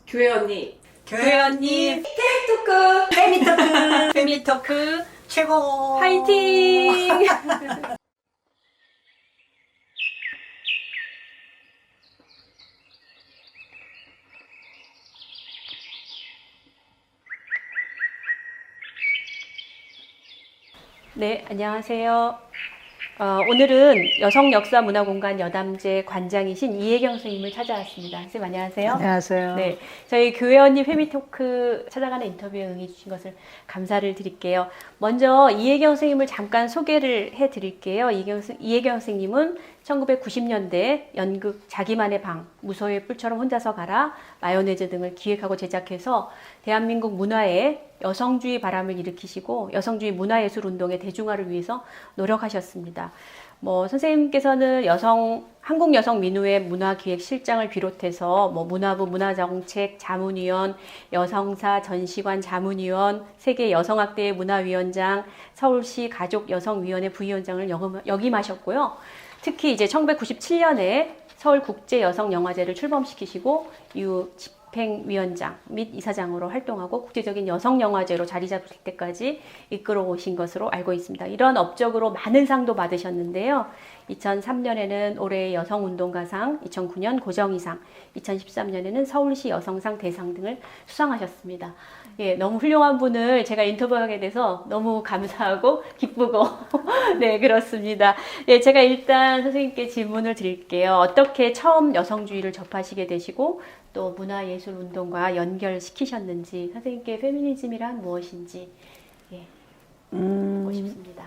교회 언니 교회 언니 토크 페미토크 최고 파이팅. 네, 안녕하세요. 오늘은 여성역사문화공간 여담제 관장이신 이혜경 선생님을 찾아왔습니다. 선생님 안녕하세요. 안녕하세요. 네, 저희 교회 언니 페미토크 찾아가는 인터뷰에 응해주신 것을 감사를 드릴게요. 먼저 이혜경 선생님을 잠깐 소개를 해드릴게요. 이혜경 선생님은 1990년대 연극 자기만의 방, 무소의 뿔처럼 혼자서 가라, 마요네즈 등을 기획하고 제작해서 대한민국 문화에 여성주의 바람을 일으키시고 여성주의 문화예술 운동의 대중화를 위해서 노력하셨습니다. 선생님께서는 한국 여성 민우회 문화기획실장을 비롯해서 문화부 문화정책 자문위원, 여성사 전시관 자문위원, 세계 여성학대 문화위원장, 서울시 가족여성위원회 부위원장을 역임하셨고요. 특히 이제 1997년에 서울국제여성영화제를 출범시키시고 이후 집행위원장 및 이사장으로 활동하고 국제적인 여성영화제로 자리 잡을 때까지 이끌어 오신 것으로 알고 있습니다. 이런 업적으로 많은 상도 받으셨는데요. 2003년에는 올해의 여성운동가상, 2009년 고정희상, 2013년에는 서울시 여성상 대상 등을 수상하셨습니다. 예, 너무 훌륭한 분을 제가 인터뷰하게 돼서 너무 감사하고 기쁘고 네, 그렇습니다. 예, 제가 일단 선생님께 질문을 드릴게요. 어떻게 처음 여성주의를 접하시게 되시고 또 문화예술운동과 연결시키셨는지, 선생님께 페미니즘이란 무엇인지 보고 싶습니다.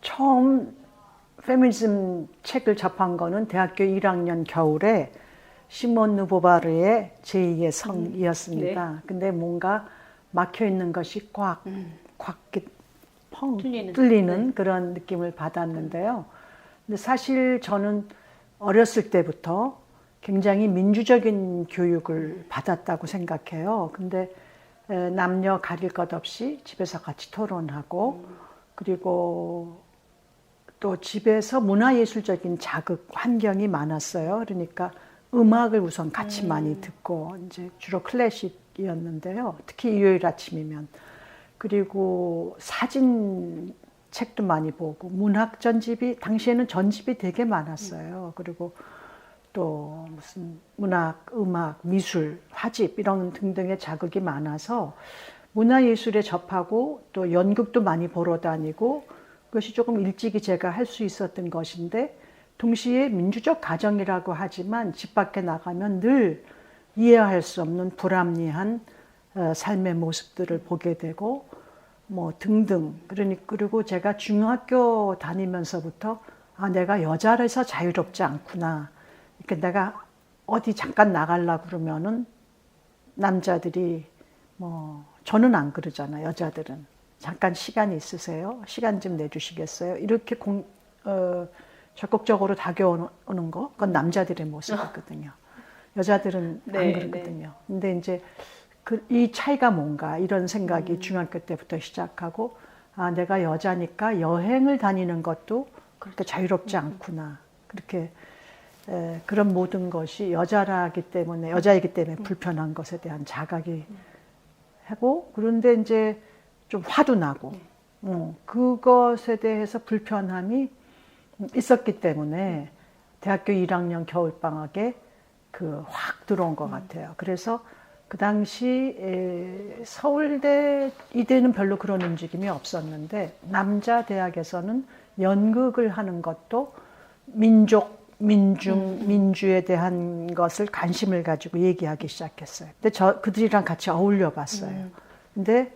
처음 페미니즘 책을 접한 거는 대학교 1학년 겨울에 시몬 누보바르의 제2의 성이었습니다. 네. 근데 뭔가 막혀 있는 것이 꽉 펑 뚫리는 네. 그런 느낌을 받았는데요. 근데 사실 저는 어렸을 때부터 굉장히 민주적인 교육을 받았다고 생각해요. 근데 남녀 가릴 것 없이 집에서 같이 토론하고 그리고 또 집에서 문화예술적인 자극 환경이 많았어요. 그러니까 음악을 우선 같이 많이 듣고 이제 주로 클래식이었는데요. 특히 일요일 아침이면. 그리고 사진 책도 많이 보고 문학 전집이 당시에는 전집이 되게 많았어요. 그리고 또 무슨 문학, 음악, 미술, 화집 이런 등등의 자극이 많아서 문화예술에 접하고 또 연극도 많이 보러 다니고 그것이 조금 일찍이 제가 할 수 있었던 것인데 동시에 민주적 가정이라고 하지만 집 밖에 나가면 늘 이해할 수 없는 불합리한 삶의 모습들을 보게 되고 등등. 그리고 제가 중학교 다니면서부터 내가 여자라서 자유롭지 않구나. 그러니까 내가 어디 잠깐 나가려고 그러면은 남자들이 저는 안 그러잖아. 여자들은 잠깐 시간이 있으세요? 시간 좀 내주시겠어요? 이렇게 적극적으로 다가오는 거, 그건 남자들의 모습이거든요. 여자들은 네, 안 그러거든요. 근데 이제 이 차이가 뭔가 이런 생각이 중학교 때부터 시작하고 내가 여자니까 여행을 다니는 것도 그렇게 자유롭지 않구나. 그렇게 그런 모든 것이 여자이기 때문에 불편한 것에 대한 자각이 하고 그런데 이제 좀 화도 나고 그것에 대해서 불편함이 있었기 때문에 대학교 1학년 겨울방학에 확 들어온 것 같아요. 그래서 그 당시 서울대, 이대는 별로 그런 움직임이 없었는데 남자 대학에서는 연극을 하는 것도 민주에 대한 것을 관심을 가지고 얘기하기 시작했어요. 근데 그들이랑 같이 어울려 봤어요. 근데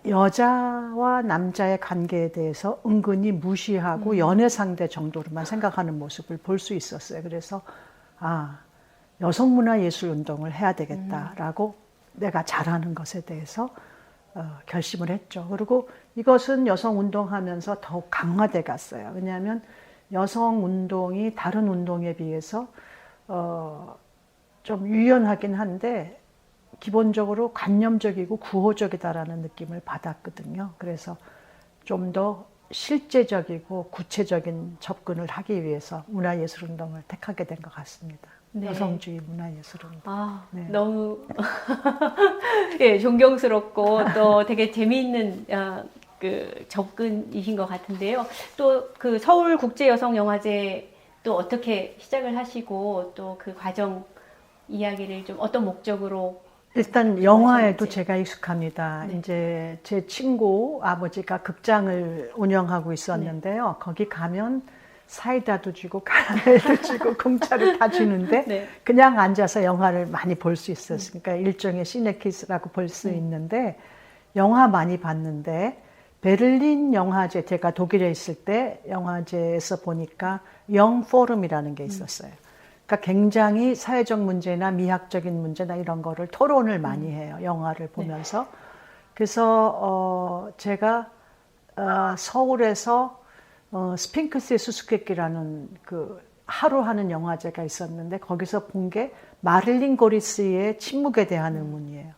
여자와 남자의 관계에 대해서 은근히 무시하고 연애 상대 정도로만 생각하는 모습을 볼 수 있었어요. 그래서 여성문화예술 운동을 해야 되겠다라고 내가 잘하는 것에 대해서 결심을 했죠. 그리고 이것은 여성운동하면서 더욱 강화돼 갔어요. 왜냐하면 여성운동이 다른 운동에 비해서 좀 유연하긴 한데 기본적으로 관념적이고 구호적이다라는 느낌을 받았거든요. 그래서 좀 더 실제적이고 구체적인 접근을 하기 위해서 문화예술운동을 택하게 된 것 같습니다. 네. 여성주의 문화예술입니다. 아, 네. 너무 예, 존경스럽고 또 되게 재미있는 그 접근이신 것 같은데요. 또 그 서울국제여성영화제 또 어떻게 시작을 하시고 또 그 과정 이야기를 좀 어떤 목적으로 일단 영화에도 하셨는지. 제가 익숙합니다. 네. 이제 제 친구 아버지가 극장을 운영하고 있었는데요. 거기 가면 사이다도 주고 카라멜도 주고 공짜로 다 주는데 네. 그냥 앉아서 영화를 많이 볼 수 있었으니까 일종의 시네키스라고 볼 수 있는데 영화 많이 봤는데 베를린 영화제 제가 독일에 있을 때 영화제에서 보니까 영 포럼이라는 게 있었어요. 그러니까 굉장히 사회적 문제나 미학적인 문제나 이런 거를 토론을 많이 해요. 영화를 보면서. 그래서 제가 서울에서 스핑크스의 수수께끼라는 그 하루 하는 영화제가 있었는데 거기서 본 게 마릴린 고리스의 침묵에 대한 의문이에요.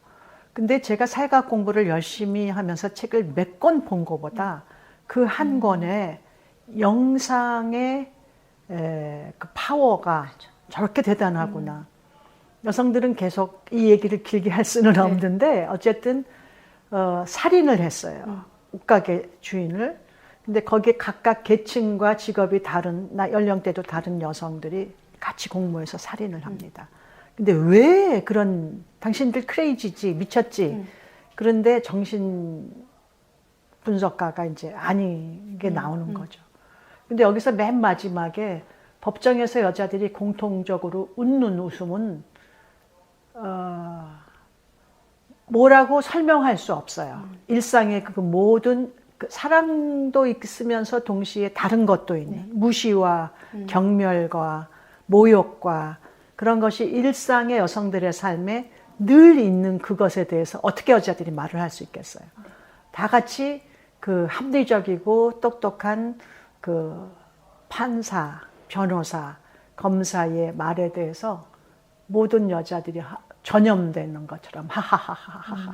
근데 제가 사회학 공부를 열심히 하면서 책을 몇 권 본 것보다 그 한 권에 영상의 그 파워가 저렇게 대단하구나. 여성들은 계속 이 얘기를 길게 할 수는 없는데 어쨌든 살인을 했어요. 옷가게 주인을. 근데 거기에 각각 계층과 직업이 다른, 연령대도 다른 여성들이 같이 공모해서 살인을 합니다. 근데 왜 그런, 당신들 크레이지지, 미쳤지. 그런데 정신 분석가가 이제 아니게 나오는 거죠. 근데 여기서 맨 마지막에 법정에서 여자들이 공통적으로 웃는 웃음은, 뭐라고 설명할 수 없어요. 일상의 그 모든 그 사랑도 있으면서 동시에 다른 것도 있는 무시와 경멸과 모욕과 그런 것이 일상의 여성들의 삶에 늘 있는 그것에 대해서 어떻게 여자들이 말을 할 수 있겠어요. 다 같이 그 합리적이고 똑똑한 그 판사, 변호사, 검사의 말에 대해서 모든 여자들이 전염되는 것처럼 하하하하하.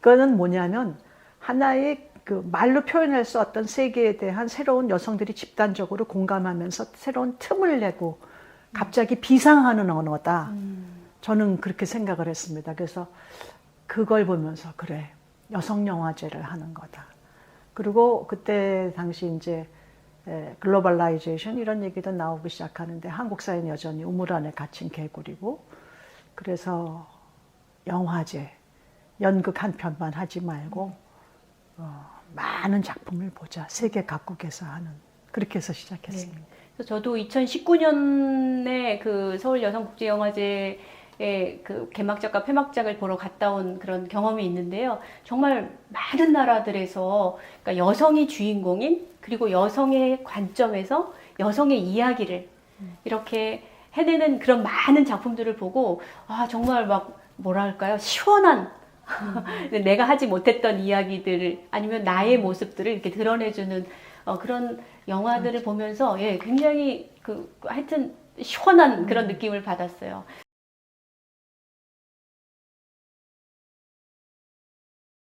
그거는 뭐냐면 하나의 그 말로 표현할 수 없던 세계에 대한 새로운 여성들이 집단적으로 공감하면서 새로운 틈을 내고 갑자기 비상하는 언어다. 저는 그렇게 생각을 했습니다. 그래서 그걸 보면서 그래, 여성 영화제를 하는 거다. 그리고 그때 당시 이제 글로벌라이제이션 이런 얘기도 나오기 시작하는데 한국 사회는 여전히 우물 안에 갇힌 개구리고 그래서 영화제, 연극 한 편만 하지 말고 많은 작품을 보자. 세계 각국에서 하는. 그렇게 해서 시작했습니다. 네. 그래서 저도 2019년에 그 서울 여성국제영화제에 그 개막작과 폐막작을 보러 갔다 온 그런 경험이 있는데요. 정말 많은 나라들에서 그러니까 여성이 주인공인 그리고 여성의 관점에서 여성의 이야기를 이렇게 해내는 그런 많은 작품들을 보고 아 정말 막 뭐랄까요 시원한 내가 하지 못했던 이야기들을 아니면 나의 모습들을 이렇게 드러내주는 그런 영화들을 보면서 예 굉장히 그 하여튼 시원한 그런 느낌을 받았어요.